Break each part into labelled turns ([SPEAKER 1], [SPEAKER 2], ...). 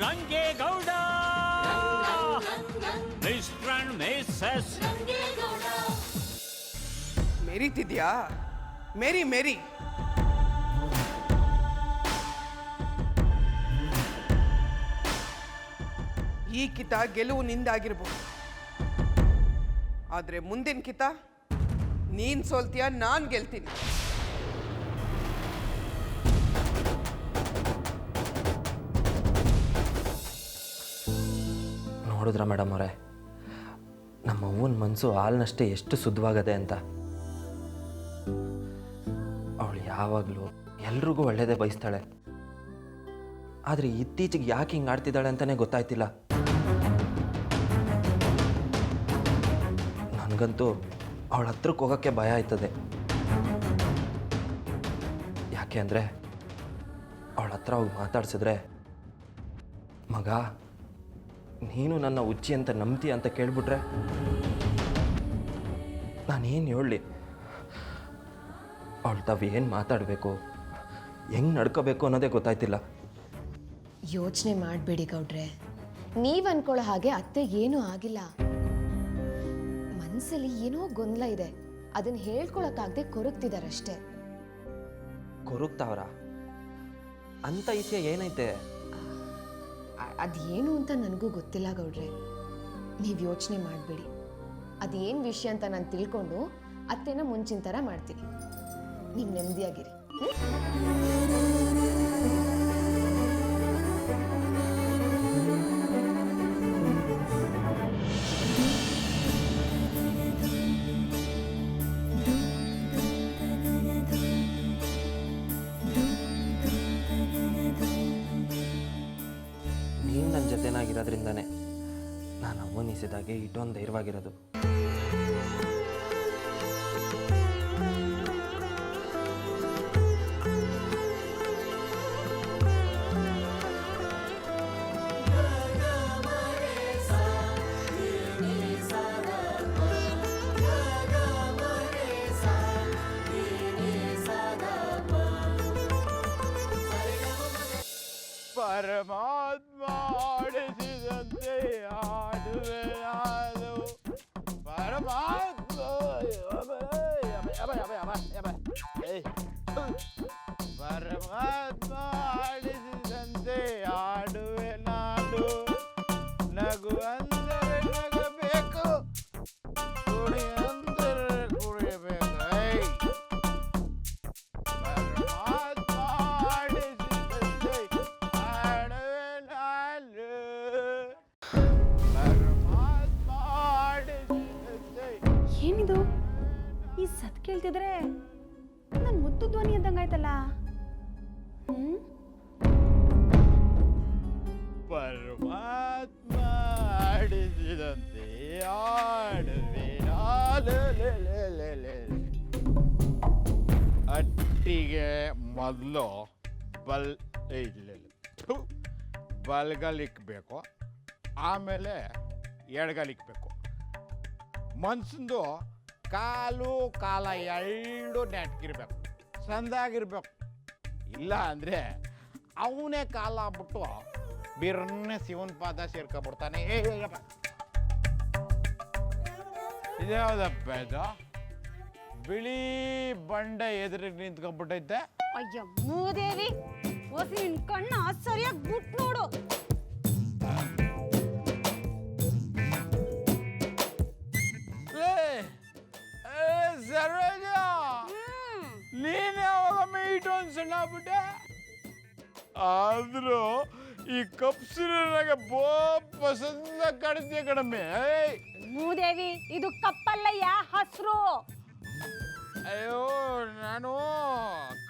[SPEAKER 1] Rangegowda mister and missus
[SPEAKER 2] ಮೆರಿತಿದ್ಯಾ? ಮೇರಿ ಮೇರಿ ಈ ಕಿತ ಗೆಲುವು ನಿಂದಾಗಿರ್ಬೋದು, ಆದ್ರೆ ಮುಂದಿನ ಕಿತ ನೀನ್ ಸೋಲ್ತೀಯ, ನಾನ್ ಗೆಲ್ತೀನಿ.
[SPEAKER 3] ನೋಡಿದ್ರ ಮೇಡಮ್ ಅವರೇ, ನಮ್ಮ ಅವ್ವನ ಮನಸ್ಸು ಹಾಲಿನಷ್ಟೇ ಎಷ್ಟು ಶುದ್ಧವಾಗದೆ ಅಂತ. ಅವಳು ಯಾವಾಗಲೂ ಎಲ್ರಿಗೂ ಒಳ್ಳೇದೇ ಬಯಸ್ತಾಳೆ. ಆದರೆ ಇತ್ತೀಚೆಗೆ ಯಾಕೆ ಹಿಂಗೆ ಆಡ್ತಿದ್ದಾಳೆ ಅಂತಲೇ ಗೊತ್ತಾಯ್ತಿಲ್ಲ. ನನಗಂತೂ ಅವಳ ಹತ್ರಕ್ಕೆ ಹೋಗೋಕ್ಕೆ ಭಯ ಆಯ್ತದೆ. ಯಾಕೆ ಅಂದರೆ ಅವಳ ಹತ್ರ ಹೋಗಿ ಮಾತಾಡ್ಸಿದ್ರೆ, ಮಗ ನೀನು ನನ್ನ ಉಚ್ಚಿ ಅಂತ ನಂಬ್ತಿ ಅಂತ ಕೇಳ್ಬಿಟ್ರೆ ನಾನೇನು ಹೇಳಲಿ? ಅವಳು ತಾವು ಏನು ಮಾತಾಡಬೇಕು, ಹೆಂಗೆ ನಡ್ಕೋಬೇಕು ಅನ್ನೋದೇ ಗೊತ್ತಾಯ್ತಿಲ್ಲ.
[SPEAKER 4] ಯೋಚನೆ ಮಾಡಬೇಡಿ ಗೌಡ್ರೆ, ನೀವು ಅನ್ಕೊಳ್ಳೋ ಹಾಗೆ ಅತ್ತೆಗೇನೂ ಆಗಿಲ್ಲ. ಮನಸ್ಸಲ್ಲಿ ಏನೋ ಗೊಂದಲ ಇದೆ, ಅದನ್ನು ಹೇಳ್ಕೊಳಕ್ಕಾಗದೆ ಕೊರಗ್ತಿದಾರಷ್ಟೇ.
[SPEAKER 3] ಕೊರಗ್ತಾವ್ರ? ಅಂತ ವಿಷಯ ಏನೈತೆ?
[SPEAKER 4] ಅದೇನು ಅಂತ ನನಗೂ ಗೊತ್ತಿಲ್ಲ ಗೌಡ್ರೆ, ನೀವು ಯೋಚನೆ ಮಾಡಬೇಡಿ. ಅದೇನು ವಿಷಯ ಅಂತ ನಾನು ತಿಳ್ಕೊಂಡು ಅತ್ತೆನ ಮುಂಚಿನ ಥರ ಮಾಡ್ತೀನಿ. ನೀವು ನೆಮ್ಮದಿಯಾಗಿರಿ.
[SPEAKER 3] ನೀನು ನನ್ನ ಜೊತೆನಾಗಿರೋದ್ರಿಂದಾನೆ ನಾನು ಅವನಿಸಿದಾಗೆ ಇಷ್ಟೊಂದು ಧೈರ್ಯವಾಗಿರೋದು.
[SPEAKER 5] ಪರಮಾತ್ಮ ಆಡಿಸಿದಂತೆ ಆಡುವೆ ನಾನು. ಪರಮಾತ್ಮ ಪರಮಾತ್ಮ ಆಡಿಸಿದಂತೆ ಆಡುವೆ ನಾನು. ನಗು ಅಂದರೆ ನಗಬೇಕು, ಕುಡಿ ಅಂದರೆ ಕುಡಿಯಬೇಕು.
[SPEAKER 6] ಏನಿದು? ಈ ಸತ್ ಕೇಳ್ತಿದ್ರೆ ನನ್ ಮುದ್ದು ಧ್ವನಿ ಅಂದಂಗಾಯ್ತಲ್ಲ.
[SPEAKER 5] ಪರಮಾತ್ಮ ಆಡಿಸಿದಂತೆ ಆಡುವೆ ಅಟ್ಟಿಗೆ ಮೊದಲು ಬಲ್ಗಲಿಕ್ಬೇಕು, ಆಮೇಲೆ ಎಡಗಲಿಕ್ಬೇಕು. ಮನ್ಸಂದು ಕಾಲು ಕಾಲ ಎರಡು ನೆಟ್ಗಿರ್ಬೇಕು, ಸಂದಾಗಿರ್ಬೇಕು. ಇಲ್ಲ ಅಂದರೆ ಅವನೇ ಕಾಲ ಆಗ್ಬಿಟ್ಟು ಬಿರ್ನೆ ಶಿವನ ಪಾದ ಸೇರ್ಕೊಬಿಡ್ತಾನೆ. ಇದ್ಯಾವುದಪ್ಪ ಇದು? ಬಿಳಿ ಬಂಡ ಎದುರಿಗೆ ನಿಂತ್ಕೊಂಡ್ಬಿಟ್ಟೈತೆ.
[SPEAKER 6] ಅಯ್ಯ ಮೂದೇವಿ, ಹೊಸಿ ನಿನ್ ಕಣ್ಣ ಸರಿಯಾಗಿ ಬಿಟ್ಟು ನೋಡು.
[SPEAKER 5] ಸರ್ವೇಜ, ನೀನ್ ಯಾವಾಗ ಇಷ್ಟೊಂದು ಸಣ್ಣ ಆಗ್ಬಿಟ್ಟೆ? ಆದ್ರೂ ಈ ಕಪ್ಸಿನಾಗ ಪಸಂದ ಕಾಣಿಸ್ತೀಯ ಕಡಿಮೆ.
[SPEAKER 6] ಮೂದೇವಿ, ಇದು ಕಪ್ಪಲ್ಲಯ್ಯ, ಹಸ್ರು.
[SPEAKER 5] ಅಯ್ಯೋ, ನಾನು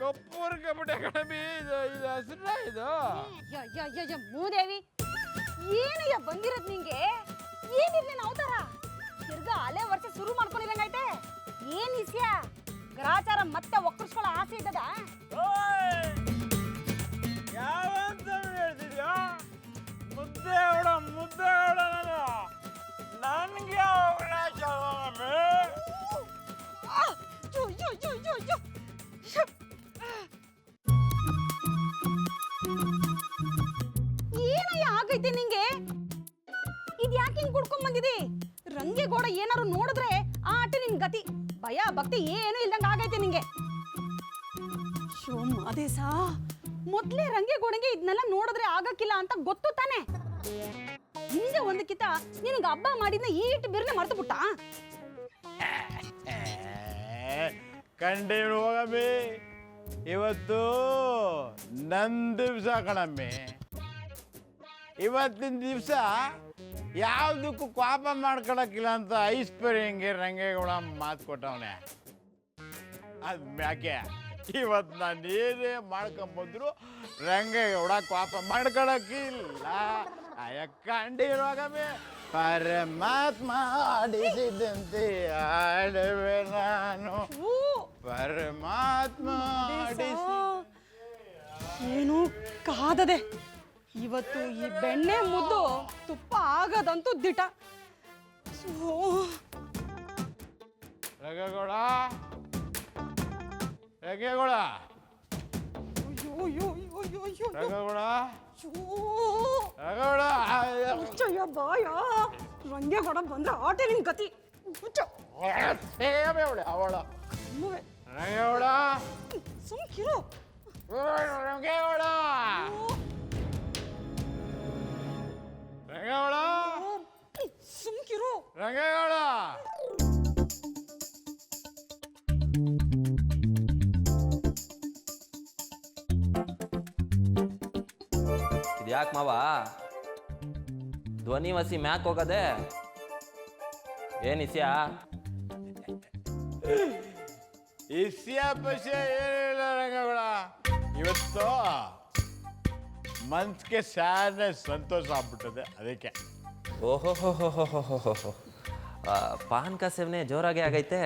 [SPEAKER 5] ಕಪ್ಪುರ್ಬಿಟ್ಟೆ ಕಡಿಮೆ. ಇದು ಹಸ್ರ ಇದು.
[SPEAKER 6] ಮೂದೇವಿ, ಏನಯ್ಯ ಬಂದಿರೋದ್ ನಿಂಗೆ? ಏನಿರ್ಲಿ ನಾವು ತರ ತಿರ್ಗಾ ಅಲೆ ವರ್ಷ ಶುರು ಮಾಡ್ಕೊಂಡಿರಂಗೈತೆ. ಏನ್ ವಿಷಯ? ಗ್ರಾಚಾರ ಮತ್ತೆ ಒಕ್ಕರ್ಸ್ಕೊಳ್ಳೋ ಆಸೆ ಇದ್ದದ?
[SPEAKER 5] ಯಾವಂತ ಹೇಳ್ತಿದ್ಯಾ? ಮುದ್ದೆ ಹೊಡ ನಾನು. ನನ್ಗೆ ಅವಕಾಶ
[SPEAKER 6] ಏನಯ್ಯ ಆಗೈತೆ ನಿಂಗೆ? ಇದು ಯಾಕೆ ಹಿಂಗ್ ಕುಡ್ಕೊಂಡ್ ಬಂದಿದಿ? ರಂಗೇಗೌಡ ಏನಾರು ನೋಡಿದ್ರೆ ಆ ಆಟ ನಿನ್ ಗತಿ. ಭಯ ಭಕ್ತಿ ಏನು ಇಲ್ದಂಗ ಆಗೈತೆ ನಿಂಗೆ. ಶೋ ಮಾದೇಶ, ಮೊದ್ಲೇ ರಂಗೇಗೌಡಂಗೆ ಇದನ್ನೆಲ್ಲ ನೋಡಿದ್ರೆ ಆಗಕ್ಕಿಲ್ಲ ಅಂತ ಗೊತ್ತು ತಾನೆ. ಹಿಂದೆ ಒಂದಕ್ಕಿಂತ ನಿನಗೆ ಹಬ್ಬ ಮಾಡಿದ್ನ ಈಟ್ ಬಿರ್ನೆ ಮರ್ತು ಬಿಟ್ಟ.
[SPEAKER 5] ಕಂಡೇನು ಹೋಗಮ್ಮಿ, ಇವತ್ತು ನನ್ನ ದಿವಸ ಕಣಮ್ಮಿ. ಇವತ್ತಿನ ದಿವಸ ಯಾವುದಕ್ಕೂ ಕೋಪ ಮಾಡ್ಕೊಳಕ್ಕಿಲ್ಲ ಅಂತ ಐಶ್ವರ್ಯಂಗೆ ರಂಗೇಗೌಡ ಮಾತು ಕೊಟ್ಟವನೆ. ಅದು ಮ್ಯಾಕೆ ಇವತ್ತು ನಾನು ಏನೇ ಮಾಡ್ಕೊಂಬಂದ್ರು ರಂಗೇಗೌಡ ಕೋಪ ಮಾಡ್ಕೊಳಕ್ಕಿಲ್ಲ. ಕಂಡಿರೋಗಮ್ಮಿ, ಪರಮಾತ್ಮ ಆಡಿಸಿದಂತೆ ಆಡುವೆ ನಾನು. ಪರಮಾತ್ಮ
[SPEAKER 6] ಏನು ಕಾದದೆ. ಇವತ್ತು ಈ ಬೆಣ್ಣೆ ಮುದ್ದು ತುಪ್ಪ ಆಗದಂತೂ ದಿಟ.
[SPEAKER 5] ರಂಗೇಗೌಡ, ರಂಗೇಗೌಡ, ರಂಗೇಗೌಡ, ರಂಗೇಗೌಡ,
[SPEAKER 6] ಬಾಯ ರಂಗೇಗೌಡ ಬಂದ್ರೆ ಆಟೆ ನಿನ್ ಗತಿ.
[SPEAKER 5] ಅವಳ ರಂಗೇಗೌಡ,
[SPEAKER 6] ಸುಮ್ಕಿರು.
[SPEAKER 5] ರಂಗೇಗೌಡ, ರಂಗೇಗೌಡ,
[SPEAKER 6] ಸುಮ್ಕಿರು.
[SPEAKER 5] ರಂಗೇಗೌಡ.
[SPEAKER 3] ಇದ್ಯಾಕೆ ಮಾವ ಧ್ವನಿ ವಸಿ ಮ್ಯಾಕ್ ಹೋಗದೆ? ಏನಿಸ್ಯಾ?
[SPEAKER 5] ಇಸ್ಯ ಪಶ್ಯ ಏನಿಲ್ಲ ರಂಗೇಗೌಡ. ಇವತ್ತು ಮನ್ಸಿಗೆ ಸ್ಯಾನೆ ಸಂತೋಷ ಆಗ್ಬಿಟ್ಟದೆ, ಅದಕ್ಕೆ.
[SPEAKER 3] ಓಹೋ ಹೋ ಹೋ ಹೋ ಹೋ ಹೋ ಹೋ. ಪಾನ್ಕ ಸೇವನೆ ಜೋರಾಗಿ ಆಗೈತೆ.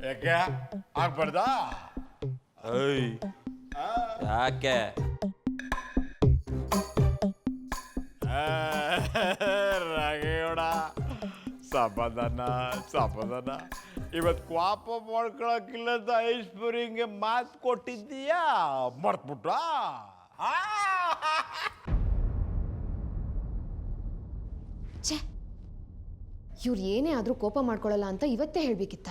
[SPEAKER 5] ಯಾಕೆ ಆಗ್ಬಾರ್ದಾ?
[SPEAKER 3] ಯಾಕೆ?
[SPEAKER 5] ರಂಗೇಗೌಡ, ಸಮಾಧಾನ ಸಮಾಧಾನ. ಇವತ್ತು ಕೋಪ ಮಾಡ್ಕೊಳಕ್ಕಿಲ್ಲ ಅಂತ ಐಶ್ವರ್ಯಂಗೆ ಮಾತು ಕೊಟ್ಟಿದ್ದೀಯಾ, ಮರ್ತ್ಬಿಟ್ಟ?
[SPEAKER 4] ಛೇ, ಇವ್ರು ಏನೇ ಆದರೂ ಕೋಪ ಮಾಡ್ಕೊಳ್ಳಲ್ಲ ಅಂತ ಇವತ್ತೇ ಹೇಳ್ಬೇಕಿತ್ತ?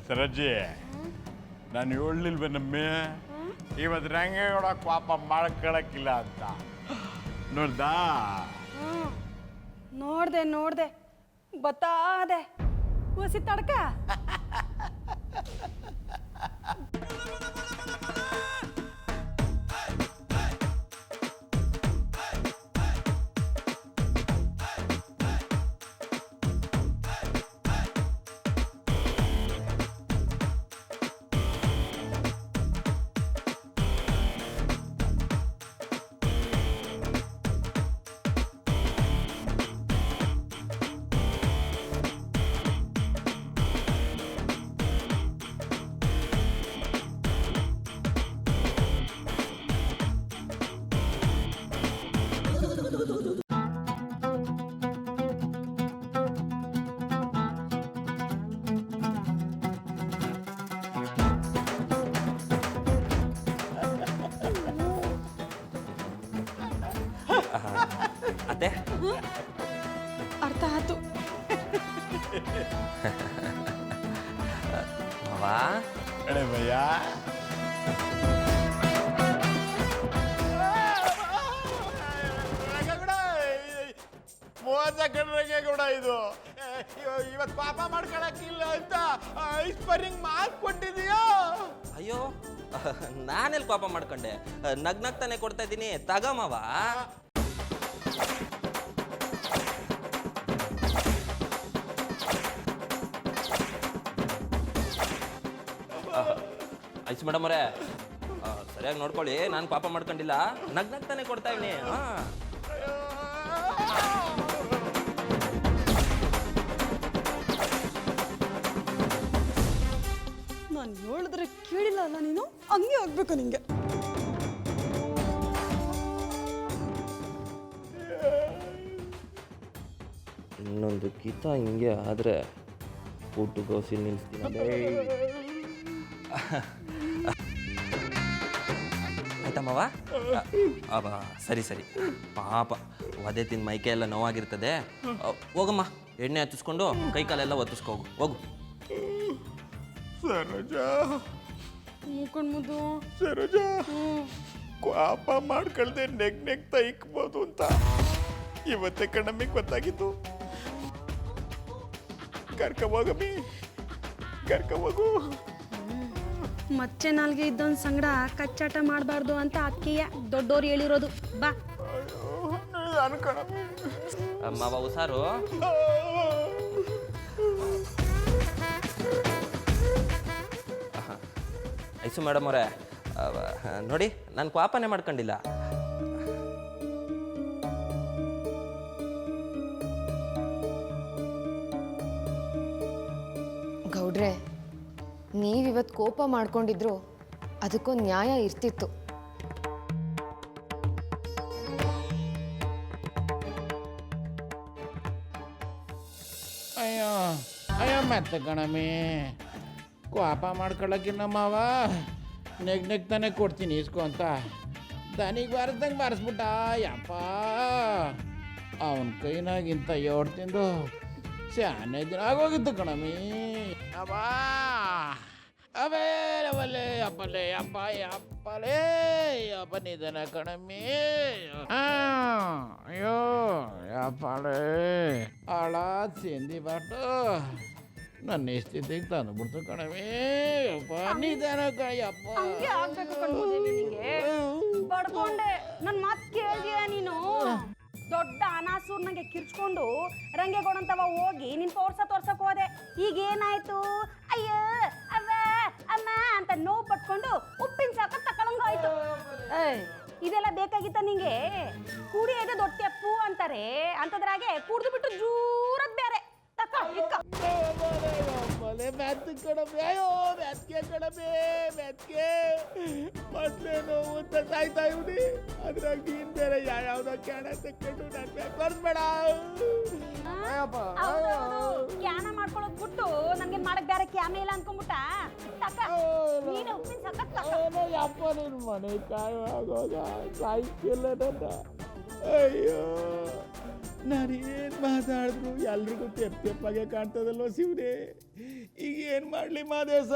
[SPEAKER 5] ಸರಜಿ, ನಾನು ಹೇಳಿಲ್ವೇನಮ್ಮೆ ಇವತ್ತು ರಂಗೇಗೌಡ ಕೋಪ ಮಾಡ್ಕೊಳಕ್ಕಿಲ್ಲ ಅಂತ? ನೋಡ್ದಾ?
[SPEAKER 6] ನೋಡ್ದೆ ಬತ್ತಾದೆ ಹುಸಿ ತಡ್ಕ.
[SPEAKER 3] ಅತ್ತೆ,
[SPEAKER 6] ಅರ್ಥ ಆಯ್ತು.
[SPEAKER 3] ಮಾವ
[SPEAKER 5] ಅಡೆ ಭಯ್ಯ, ರಂಗೇಗೌಡ ಇದು ಇವತ್ತು ಪಾಪ ಮಾಡ್ಕೊಳಕ್ಕಿಲ್ಲ ಅಂತ ಐಶ್ವರ್ಯಂಗ್ ಮಾತು ಕೊಟ್ಟಿದೀಯೋ?
[SPEAKER 3] ಅಯ್ಯೋ, ನಾನೆಲ್ಲಿ ಕೋಪ ಮಾಡ್ಕೊಂಡೆ? ನಗ್ನಗ್ತಾನೆ ಕೊಡ್ತಾ ಇದ್ದೀನಿ, ತಗ ಮಾವ. ಐಸ್ ಮೇಡಮ್ ಅವರೇ, ಸರಿಯಾಗಿ ನೋಡ್ಕೊಳ್ಳಿ, ನಾನು ಪಾಪ ಮಾಡ್ಕೊಂಡಿಲ್ಲ, ನಗ್ನಗ್ತಾನೆ ಕೊಡ್ತಾ ಇದ್ದೀನಿ.
[SPEAKER 6] ನಾನು ಹೇಳಿದ್ರೆ ಕೇಳಿಲ್ಲ ಅಲ್ಲ ನೀನು, ಹಂಗೆ ಆಗ್ಬೇಕು ನಿಂಗೆ.
[SPEAKER 3] ಇನ್ನೊಂದು ಒಂದು ಕಿತ ಹಿಂಗೆ ಆದರೆ ಊಟ ಗೋಸಿ ನಿಲ್ಲಿಸ್ತೀನಿ ಆಯ್ತಾ ಮಾವ ಅಬ್ಬ ಸರಿ ಸರಿ ಪಾಪ ಒದೆ ತಿಂದು ಮೈಕೈ ಎಲ್ಲ ನೋವಾಗಿರ್ತದೆ ಹೋಗಮ್ಮ ಎಣ್ಣೆ ಹತ್ತಿಸ್ಕೊಂಡು ಕೈ ಕಾಲೆಲ್ಲ ಒತ್ತಿಸ್ಕೊ ಹೋಗು
[SPEAKER 5] ಸರೋಜಾ
[SPEAKER 6] ಮುದ್ದು
[SPEAKER 5] ಸರೋಜಾ ಪಾಪ ಮಾಡ್ಕೊಳ್ದೆ ನೆಗ್ತಾ ಇಕ್ಬೋದು ಅಂತ ಇವತ್ತೇ ಕಣ್ಣಮ್ಮಿಗೆ ಗೊತ್ತಾಗಿತ್ತು. ಕರ್ಕೋಗಮ್ಮಿ ಕರ್ಕೋಗು.
[SPEAKER 6] ಮಚ್ಚೆ ನಾಲ್ಗೆ ಇದ್ದೊಂದು ಸಂಗಡ ಕಚ್ಚಾಟ ಮಾಡಬಾರ್ದು ಅಂತ ಅಕ್ಕಿಯ ದೊಡ್ಡೋರು ಹೇಳಿರೋದು. ಬಾ
[SPEAKER 5] ಅನ್ಕಣಮ್ಮಿ
[SPEAKER 3] ಮಾವ ಹುಷಾರು. ಐಸು ಮೇಡಮ್ ಅವರೇ ನೋಡಿ ನಾನು ಕ್ವಾಪನೆ ಮಾಡ್ಕೊಂಡಿಲ್ಲ.
[SPEAKER 4] ಗೌಡ್ರೆ ನೀವಿವತ್ತು ಕೋಪ ಮಾಡ್ಕೊಂಡಿದ್ರು ಅದಕ್ಕೊಂದು ನ್ಯಾಯ ಇರ್ತಿತ್ತು.
[SPEAKER 5] ಅಯ್ಯೋ ಅಯ್ಯೋ ಮತ್ತೆ ಕಣಮ್ಮಿ ಕೋಪ ಮಾಡ್ಕೊಳ್ಳೋಕ್ಕಿನ್ನ ಮಾವ ನೆಗ್ತಾನೆ ಕೊಡ್ತೀನಿ ಇಸ್ಕೊ ಅಂತ ದನಿಗೆ ಬಾರಿಸ್ದಂಗೆ ಬಾರಿಸ್ಬಿಟ್ಟ. ಯಪ್ಪ ಅವನ ಕೈನಾಗಿಂತ ಏಳು ತಿಂದು ಶಾನೆ ದಿನ ಆಗೋಗಿತ್ತು ಕಣಮ್ಮಿ. ಅಬ್ಬಾ ಅವೇ ಅವಲೇ ಅಪ್ಪಲೇ ಅಪ್ಪ ಅಪ್ಪಲೇ ಅಪ್ಪ ನಿಧನ ಕಣಮ್ಮಿ. ಅಯ್ಯೋ ಯಪ್ಪಲೇ ಆಳ ಸೇಂದಿ ಬಾಟು ನನ್ನ ಸ್ಥಿತಿಗೆ ತಂದುಬಿಡ್ತು ಕಣಮ್ಮಿ. ಅಪ್ಪ ನಿಧನ ಕಣಯ್ಯಪ್ಪ.
[SPEAKER 6] ಹಂಗೆ ಆಗ್ಬೇಕು ಕಣ್ಮೂದೇವಿ ನಿಂಗೆ. ಬಡ್ಕೊಂಡೆ ನನ್ನ ಮಾತು ಕೇಳಿದ್ಯಾ ನೀನು? ದೊಡ್ಡ ಅನಾಸೂರ್ ನಂಗೆ ಕಿರ್ಚ್ಕೊಂಡು ರಂಗೇಗೌಡಂತವ ಹೋಗಿ ನಿನ್ ತೋರ್ಸಕ್ ಹೋದೆ. ಈಗೇನಾಯ್ತು? ಅಯ್ಯೋ ಅವ್ವ ಅಮ್ಮ ಅಂತ ನೋವು ಪಟ್ಕೊಂಡು ಉಪ್ಪಿನ ಸಾಕ ತಕೊಳಂಗಾಯ್ತು. ಇದೆಲ್ಲ ಬೇಕಾಗಿತ್ತ ನಿಂಗೆ? ಕುಡಿಯೋದೇ ದೊಡ್ಡ ತೆಪ್ಪು ಅಂತಾರೆ, ಅಂತದ್ರಾಗೆ ಕುಡ್ದು ಬಿಟ್ಟು ಜೂರದ್ ಬೇರೆ.
[SPEAKER 5] ಮೆತ್ತ ಕಣಮೆ ಅಯ್ಯೋ ಮೆತ್ಗೆ ಕಣಮೆ ಮೆತ್ಗೆ ಮೊದಲೇ ನೋವು ಅಂತ ಸಾಯ್ತಾ ಇವ್ನಿ. ಅದ್ರಾಗ ನೀನ್ ಬೇರೆ ಯಾವ್ದೋ ಕ್ಯಾಣ ತಕ್ಕೊಂಡು ನನ್ ಬೇಕು ಬರ್ಸ್ಬೇಡ.
[SPEAKER 6] ಕ್ಯಾನ ಮಾಡ್ಕೊಳ್ಳೋದ್ ಬಿಟ್ಟು ನನ್ಗೆ ಮಾಡಕ್ ಬೇರೆ ಕ್ಯಾಮೆ ಇಲ್ಲ ಅನ್ಕೊಂಡ್ಬಿಟ್ಟ. ನೀನು ಉಪ್ಪಿನ ಸಖತ್
[SPEAKER 5] ಯಪ್ಪ ನೀನು ಮನೆ ಕಾಯುವಾಗ ಸಾಯ್ತಿಲ್ಲ ನನ್ನ. ಅಯ್ಯೋ ನಾನೇನು ಮಾತಾಡಿದ್ರು ಎಲ್ರಿಗೂ ತೆಪ್ಪಾಗೆ ಕಾಣ್ತದಲ್ವ ಶಿವನೇ. ಈಗ ಏನು ಮಾಡಲಿ ಮಾದೇಶ?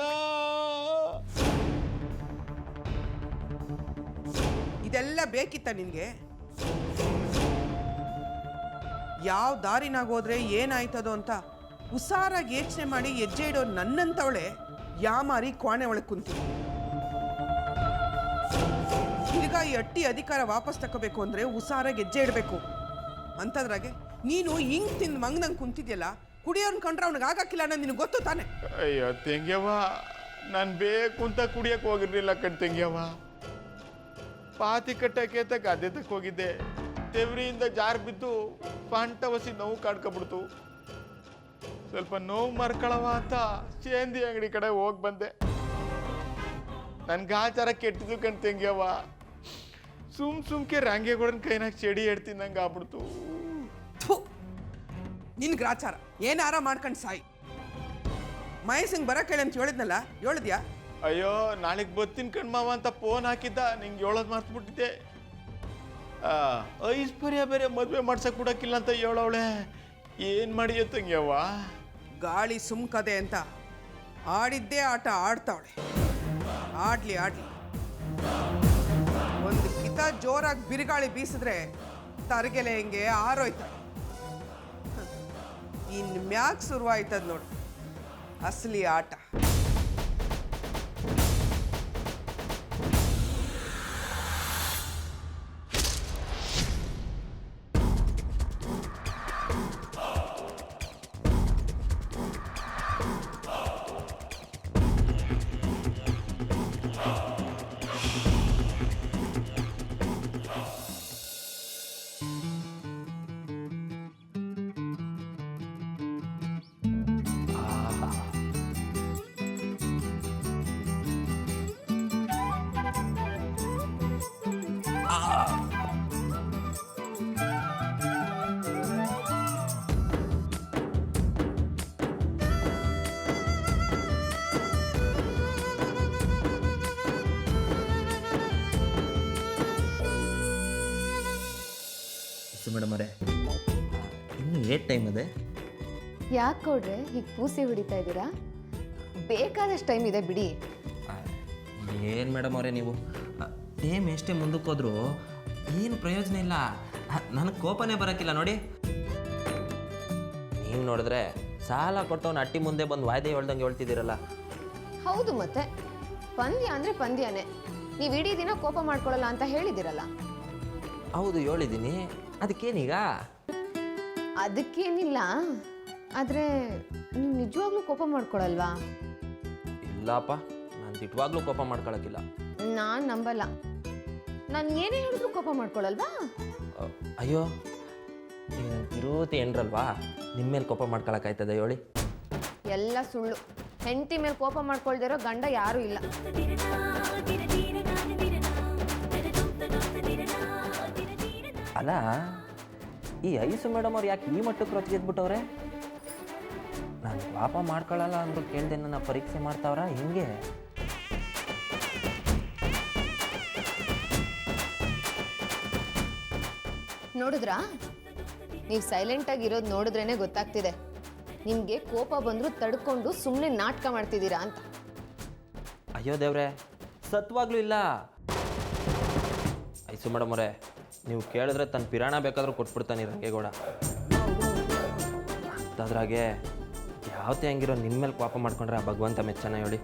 [SPEAKER 2] ಇದೆಲ್ಲ ಬೇಕಿತ್ತ ನಿನಗೆ? ಯಾವ ದಾರಿನಾಗ ಹೋದ್ರೆ ಏನಾಯ್ತದೋ ಅಂತ ಹುಷಾರಾಗಿ ಯೋಚನೆ ಮಾಡಿ ಹೆಜ್ಜೆ ಇಡೋ ನನ್ನಂತವಳೆ ಯಾಮಾರಿ ಕೋಣೆ ಒಳಗೆ ಕುಂತೀನಿ. ಈಗ ಈ ಅಟ್ಟಿ ಅಧಿಕಾರ ವಾಪಸ್ ತಗೋಬೇಕು ಅಂದ್ರೆ ಹುಷಾರಾಗಿ ಹೆಜ್ಜೆ ಇಡಬೇಕು. ಅಂತದ್ರಾಗೆ ನೀನು ಹಿಂಗ್ ತಿಂದು ಮಂಗ್ನಂಗೆ ಕುಂತಿದ್ಯಲ್ಲ, ಕುಡಿಯೋನ್ ಕಂಡ್ರೆ ಅವ್ನಿಗೆ ಆಗಕ್ಕಿಲ್ಲ ಅನ್ನೋದು ನಿನಗೆ ಗೊತ್ತು ತಾನೆ?
[SPEAKER 5] ಅಯ್ಯೋ ತೆಂಗ್ಯವ್ವ, ನಾನು ಬೇಕು ಅಂತ ಕುಡಿಯಕ್ಕೆ ಹೋಗಿರ್ಲಿಲ್ಲ ಕಣ್ ತೆಂಗ್ಯವ್ವ. ಪಾತಿ ಕಟ್ಟಕ್ಕೆ ತಕ್ಕ ಅದೇ ತಕ್ಕ ಹೋಗಿದ್ದೆ. ತೆವರಿಯಿಂದ ಜಾರ್ ಬಿದ್ದು ಪಂಟ ವಸಿ ನೋವು ಕಾಡ್ಕೊಬಿಡ್ತು. ಸ್ವಲ್ಪ ನೋವು ಮರ್ಕೊಳವ ಅಂತ ಚೇಂದಿ ಅಂಗಡಿ ಕಡೆ ಹೋಗಿ ಬಂದೆ. ನನ್ಗೆ ಆಚಾರ ಕೆಟ್ಟಿದ್ದು ಕಣ್ ತೆಂಗ್ಯವ್ವ. ಸುಮ್ಕೆ ರಂಗೇಗೌಡನ ಕೈನಾಗ ಚೆಡಿ ಎಡ್ತೀನಿ ನಂಗೆ ಆಗ್ಬಿಡ್ತು.
[SPEAKER 2] ನಿನ್ ಗ್ರಾಚಾರ ಏನಾರ ಮಾಡ್ಕೊಂಡು ಸಾಯಿ. ಮಹೇಶಂಗೆ ಬರಕೇಳಿ ಅಂತ ಹೇಳಿದ್ನಲ್ಲ, ಹೇಳಿದ್ಯಾ?
[SPEAKER 5] ಅಯ್ಯೋ ನಾಳೆಗೆ ಬರ್ತೀನಿ ಕಣ್ಮಾವ ಅಂತ ಫೋನ್ ಹಾಕಿದ್ದ, ನಿಂಗೆ ಹೇಳೋದು ಮರ್ತ್ಬಿಟ್ಟಿದ್ದೆ. ಐಶ್ವರ್ಯ ಬೇರೆ ಮದುವೆ ಮಾಡ್ಸಕ್ ಬಿಡಕ್ಕಿಲ್ಲ ಅಂತ ಹೇಳವಳೆ. ಏನು ಮಾಡಿಯ ತಂಗ್ಯವ್ವ?
[SPEAKER 2] ಗಾಳಿ ಸುಮ್ಕದೆ ಅಂತ ಆಡಿದ್ದೇ ಆಟ ಆಡ್ತಾವಳೆ. ಆಡ್ಲಿ ಒಂದು ಕಿತ ಜೋರಾಗಿ ಬಿರುಗಾಳಿ ಬೀಸಿದ್ರೆ ತರಗೆಲೆ ಹೆಂಗೆ ಆರೋಯ್ತಾಳೆ. ಇನ್ ಮ್ಯಾಕ್ ಶುರುವಾಯ್ತದ ನೋಡು ಅಸಲಿ ಆಟ.
[SPEAKER 3] ಮೇಡಮ್ ಅವರೇ, ಇನ್ನೂ ಏಟ್ ಟೈಮ್ ಅದೇ?
[SPEAKER 4] ಯಾಕೆ ಗೌಡ್ರೆ ಹೀಗೆ ಪೂಸಿ ಹೊಡಿತಾ ಇದ್ದೀರಾ? ಬೇಕಾದಷ್ಟು ಟೈಮ್ ಇದೆ ಬಿಡಿ.
[SPEAKER 3] ಏನು ಮೇಡಮ್ ಅವರೇ ನೀವು, ಟೈಮ್ ಎಷ್ಟೇ ಮುಂದಕ್ಕೆ ಹೋದ್ರೂ ಏನು ಪ್ರಯೋಜನ ಇಲ್ಲ. ನನಗೆ ಕೋಪನೇ ಬರೋಕ್ಕಿಲ್ಲ ನೋಡಿ. ನೀವು ನೋಡಿದ್ರೆ ಸಾಲ ಕೊಟ್ಟವನು ಅಟ್ಟಿ ಮುಂದೆ ಬಂದು ವಾಯ್ದೆ ಹೇಳ್ದಂಗೆ ಹೇಳ್ತಿದ್ದೀರಲ್ಲ.
[SPEAKER 4] ಹೌದು, ಮತ್ತೆ ಪಂದ್ಯ ಅಂದರೆ ಪಂದ್ಯನೇ. ನೀವು ಇಡೀ ದಿನ ಕೋಪ ಮಾಡ್ಕೊಳ್ಳಲ್ಲ ಅಂತ ಹೇಳಿದ್ದೀರಲ್ಲ.
[SPEAKER 3] ಹೌದು ಹೇಳಿದ್ದೀನಿ, ಅದಕ್ಕೇನೀಗ?
[SPEAKER 4] ಅದಕ್ಕೇನಿಲ್ಲ, ಆದರೆ ನೀವು ನಿಜವಾಗ್ಲೂ ಕೋಪ ಮಾಡ್ಕೊಳಲ್ವಾ?
[SPEAKER 3] ಇಲ್ಲಪ್ಪ, ನಾನು ದಿಟ್ಟವಾಗ್ಲೂ ಕೋಪ ಮಾಡ್ಕೊಳಕ್ಕಿಲ್ಲ.
[SPEAKER 4] ನಾನು ನಂಬಲ್ಲ. ನಾನು ಏನೇ ಹೇಳಿದ್ರು ಕೋಪ ಮಾಡ್ಕೊಳಲ್ವಾ?
[SPEAKER 3] ಅಯ್ಯೋ, ಈಗ ನನ್ನ ತಿರುತಿ ಏನ್ರಲ್ವಾ, ನಿಮ್ಮ ಮೇಲೆ ಕೋಪ ಮಾಡ್ಕೊಳಕ್ಕಾಯ್ತದೆ ಹೇಳಿ?
[SPEAKER 4] ಎಲ್ಲ ಸುಳ್ಳು. ಹೆಂಡತಿ ಮೇಲೆ ಕೋಪ ಮಾಡ್ಕೊಳ್ದಿರೋ ಗಂಡ ಯಾರೂ ಇಲ್ಲ.
[SPEAKER 3] ಅಲ್ಲ, ಈ ಐಸು ಮೇಡಮ್ ಅವ್ರು ಯಾಕೆ ಈ ಮಟ್ಟಕ್ಕೆ ರೊಚ್ಚಿಗೆ ಎದ್ಬಿಟ್ಟವ್ರೆ? ನಾನು ಪಾಪ ಮಾಡ್ಕೊಳ್ಳಲ್ಲ ಅಂದ್ರು ಕೇಳ್ದೆ ನನ್ನ ಪರೀಕ್ಷೆ ಮಾಡ್ತಾವ್ರ ಹಿಂಗೆ?
[SPEAKER 4] ನೋಡಿದ್ರಾ? ನೀವು ಸೈಲೆಂಟಾಗಿ ಇರೋದು ನೋಡಿದ್ರೇನೆ ಗೊತ್ತಾಗ್ತಿದೆ ನಿಮಗೆ ಕೋಪ ಬಂದರೂ ತಡ್ಕೊಂಡು ಸುಮ್ಮನೆ ನಾಟಕ ಮಾಡ್ತಿದ್ದೀರಾ ಅಂತ.
[SPEAKER 3] ಅಯ್ಯೋ ದೇವ್ರೆ, ಸತ್ವಾಗ್ಲೂ ಇಲ್ಲ. ಐಸು ಮೇಡಮ್ ಅವರೇ, ನೀವು ಕೇಳಿದ್ರೆ ತನ್ನ ಪಿರಾಣ ಬೇಕಾದ್ರೂ ಕೊಟ್ಬಿಡ್ತಾನೆ ರಂಗೇಗೌಡ. ಅಂಥದ್ರಾಗೆ ಯಾವತ್ತೇ ಹಂಗಿರೋ ನಿಮ್ಮ ಮೇಲೆ ಕೋಪ ಮಾಡ್ಕೊಂಡ್ರೆ ಆ ಭಗವಂತ ಮೆಚ್ಚನ ಹೇಳಿ?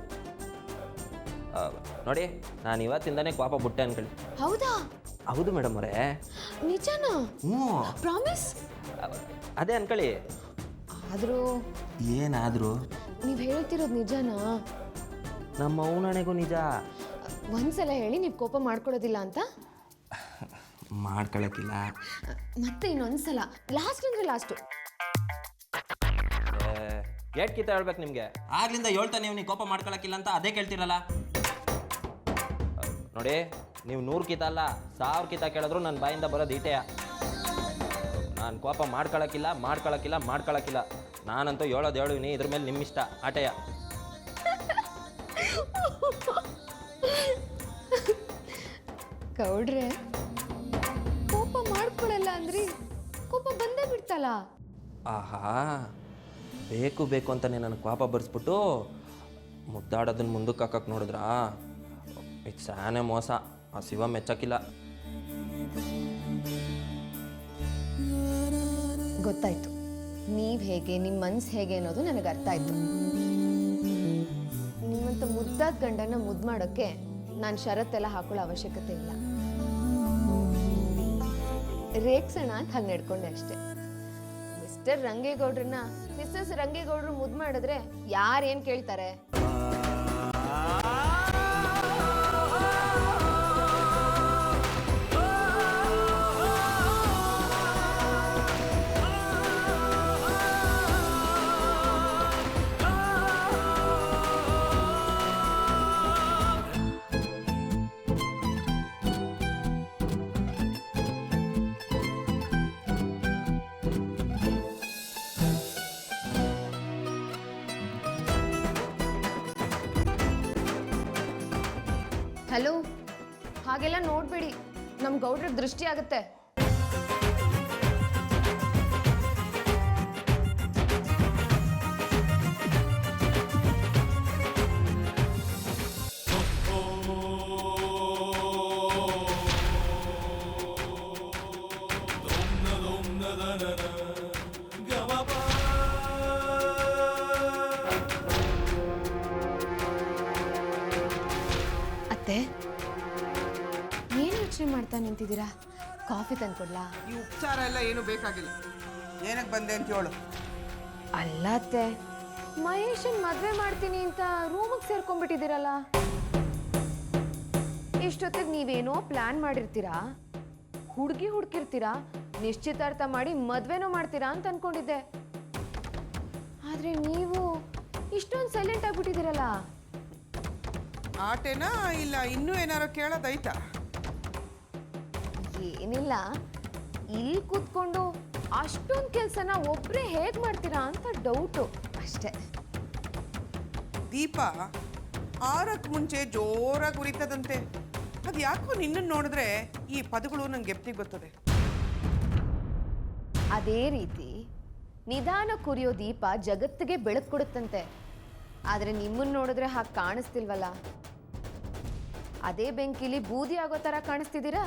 [SPEAKER 3] ನೋಡಿ, ನಾನು ಇವತ್ತಿಂದನೇ ಕೋಪ ಬಿಟ್ಟೆ ಅನ್ಕೊಳ್ಳಿ.
[SPEAKER 4] ಹೌದಾ?
[SPEAKER 3] ಹೌದು ಮೇಡಮ್ ಅವರೇ.
[SPEAKER 4] ನಿಜನಾ?
[SPEAKER 3] ಹ್ಞೂ,
[SPEAKER 4] ಪ್ರಾಮಿಸ್?
[SPEAKER 3] ಅದೇ ಅನ್ಕೊಳ್ಳಿ.
[SPEAKER 4] ಆದರೂ
[SPEAKER 3] ಏನಾದರೂ
[SPEAKER 4] ನೀವು ಹೇಳ್ತಿರೋದು ನಿಜನಾ?
[SPEAKER 3] ನಮ್ಮ ಅವನಣೆಗೂ ನಿಜ.
[SPEAKER 4] ಒಂದ್ಸಲ ಹೇಳಿ ನೀವು ಕೋಪ ಮಾಡ್ಕೊಳ್ಳೋದಿಲ್ಲ ಅಂತ.
[SPEAKER 3] ಮಾಡ್ಕೊಳಕ್ಕಿಲ್ಲ.
[SPEAKER 4] ಮತ್ತೆ ಇನ್ನೊಂದ್ಸಲ, ಲಾಸ್ಟ್ ಅಂದ್ರೆ ಲಾಸ್ಟು.
[SPEAKER 3] ಏಟ್ ಕಿತ್ತ ಹೇಳ್ಬೇಕು ನಿಮಗೆ? ಆಗ್ಲಿಂದ ಹೇಳ್ತಾನೆ ನೀವು ಕೋಪ ಮಾಡ್ಕೊಳಕ್ಕಿಲ್ಲ ಅಂತ, ಅದೇ ಕೇಳ್ತಿರಲ್ಲ. ನೋಡಿ, ನೀವು 100 ಕಿತ ಅಲ್ಲ 1000 ಕಿತ ಕೇಳಿದ್ರು ನನ್ನ ಬಾಯಿಂದ ಬರೋದು ಈಟೆಯ. ನಾನು ಕೋಪ ಮಾಡ್ಕೊಳಕ್ಕಿಲ್ಲ. ನಾನಂತೂ ಹೇಳೋದು ಇದ್ರ ಮೇಲೆ ನಿಮ್ಮಿಷ್ಟ, ಆಟೆಯ.
[SPEAKER 4] ಗೌಡ್ರೆ, ಕೋಪ ಮಾಡ್ಕೊಳ್ಳಲ್ಲ ಅಂದ್ರಿ, ಕೋಪ ಬಂದೇ ಬಿಡ್ತಲ್ಲ.
[SPEAKER 3] ಆಹಾ, ಬೇಕು ಅಂತಾನೆ ನನಗೆ ಕೋಪ ಬರ್ಸ್ಬಿಟ್ಟು ಮುದ್ದಾಡೋದನ್ನ ಮುಂದಕ್ಕೆ ಹಾಕಕ್ಕೆ ನೋಡಿದ್ರಾ? ಇದು ಸಾನೇ ಮೋಸ. ಆ ಶಿವ ಮೆಚ್ಚಕ್ಕಿಲ್ಲ.
[SPEAKER 4] ಗೊತ್ತಾಯ್ತು ನೀವು ಹೇಗೆ, ನಿಮ್ಮ ಮನ್ಸು ಹೇಗೆ ಅನ್ನೋದು ನನಗೆ ಅರ್ಥ ಆಯ್ತು. ನಿಮ್ಮಂತ ಮುದ್ದಾದ ಗಂಡನ ಮುದ್ದು ಮಾಡೋಕ್ಕೆ ನಾನು ಷರತ್ತೆಲ್ಲ ಹಾಕೊಳ್ಳೋ ಅವಶ್ಯಕತೆ ಇಲ್ಲ. ರೇಗ್ಸೋಣ ಅಂತ ಹಂಗೆ ನಡ್ಕೊಂಡೆ ಅಷ್ಟೆ. ಮಿಸ್ಟರ್ ರಂಗೇಗೌಡ್ರನ್ನ ಮಿಸ್ಸಸ್ ರಂಗೇಗೌಡ್ರು ಮುದ್ದು ಮಾಡಿದ್ರೆ ಯಾರೇನು ಕೇಳ್ತಾರೆ? ಹಲೋ, ಹಾಗೆಲ್ಲ ನೋಡ್ಬೇಡಿ, ನಮ್ಮ ಗೌಡ್ರಿಗೆ ದೃಷ್ಟಿ ಆಗುತ್ತೆ. ಅತ್ತೆ, ಏನು ಯೋಚನೆ ಮಾಡ್ತಾ ನಿಂತಿದ್ದೀರಾ? ಕಾಫಿ ತಂದ್ಕೊಡ್ಲಾ?
[SPEAKER 2] ಈ ಉಪಚಾರ ಎಲ್ಲ ಏನು ಬೇಕಾಗಿಲ್ಲ. ಏನಕ್ಕೆ ಬಂದೆ ಅಂತ ಹೇಳು.
[SPEAKER 4] ಅಲ್ಲ ಅತ್ತೆ, ಮಹೇಶನ್ ಮದುವೆ ಮಾಡ್ತೀನಿ ಅಂತ ರೂಮಿಗೆ ಸೇರ್ಕೊಂಡ್ಬಿಟ್ಟಿದ್ದೀರಲ್ಲ. ಇಷ್ಟೊತ್ತಿಗೆ ನೀವೇನೋ ಪ್ಲಾನ್ ಮಾಡಿರ್ತೀರಾ, ಹುಡುಗಿ ಹುಡುಕಿರ್ತೀರಾ, ನಿಶ್ಚಿತಾರ್ಥ ಮಾಡಿ ಮದುವೆನೂ ಮಾಡ್ತೀರಾ ಅಂತ ಅನ್ಕೊಂಡಿದ್ದೆ. ಆದರೆ ನೀವು ಇಷ್ಟೊಂದು ಸೈಲೆಂಟ್ ಆಗಿಬಿಟ್ಟಿದ್ದೀರಲ್ಲ.
[SPEAKER 2] ಆಟೇನಾ ಇಲ್ಲ ಇನ್ನೂ ಏನಾರು ಕೇಳೋದೈತಾ?
[SPEAKER 4] ಏನಿಲ್ಲ, ಇಲ್ಲಿ ಕೂತ್ಕೊಂಡು ಅಷ್ಟೊಂದು ಕೆಲಸನ ಒಬ್ಬರೇ ಹೇಗೆ ಮಾಡ್ತೀರಾ ಅಂತ ಡೌಟು ಅಷ್ಟೇ.
[SPEAKER 2] ದೀಪ 6ಕ್ಕೆ ಮುಂಚೆ ಜೋರಾಗಿ ಉರಿತದಂತೆ. ಅದು ಯಾಕೋ ನಿನ್ನನ್ನು ನೋಡಿದ್ರೆ ಈ ಪದಗಳು ನಂಗೆ ಎಪ್ತಿಗೆ ಬರ್ತದೆ.
[SPEAKER 4] ಅದೇ ರೀತಿ ನಿಧಾನ ಕುರಿಯೋ ದೀಪ ಜಗತ್ತಿಗೆ ಬೆಳಕು ಕೊಡುತ್ತಂತೆ. ಆದರೆ ನಿಮ್ಮನ್ನು ನೋಡಿದ್ರೆ ಹಾಗೆ ಕಾಣಿಸ್ತಿಲ್ವಲ್ಲ. ಅದೇ ಬೆಂಕಿಲಿ ಬೂದಿ ಆಗೋ ಥರ ಕಾಣಿಸ್ತಿದ್ದೀರಾ.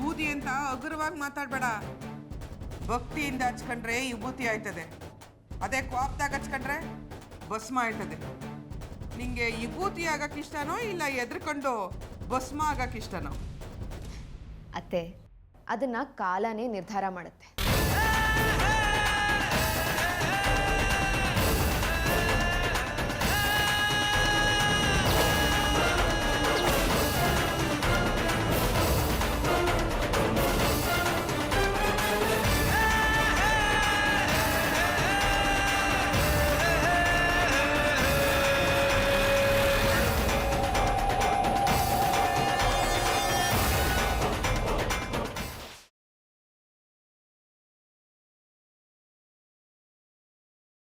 [SPEAKER 2] ಬೂದಿ ಅಂತ ಹಗುರವಾಗಿ ಮಾತಾಡಬೇಡ. ಭಕ್ತಿಯಿಂದ ಹಚ್ಕೊಂಡ್ರೆ ವಿಭೂತಿ ಆಯ್ತದೆ, ಅದೇ ಕೋಪದಾಗ ಹಚ್ಕೊಂಡ್ರೆ ಭಸ್ಮ ಆಯ್ತದೆ. ನಿಂಗೆ ವಿಭೂತಿ ಆಗಕ್ಕೆ ಇಷ್ಟನೋ ಇಲ್ಲ ಎದ್ರಕೊಂಡು ಭಸ್ಮ ಆಗಕ್ಕೆ ಇಷ್ಟನೋ?
[SPEAKER 4] ಅತ್ತೆ, ಅದನ್ನ ಕಾಲನೇ ನಿರ್ಧಾರ ಮಾಡುತ್ತೆ.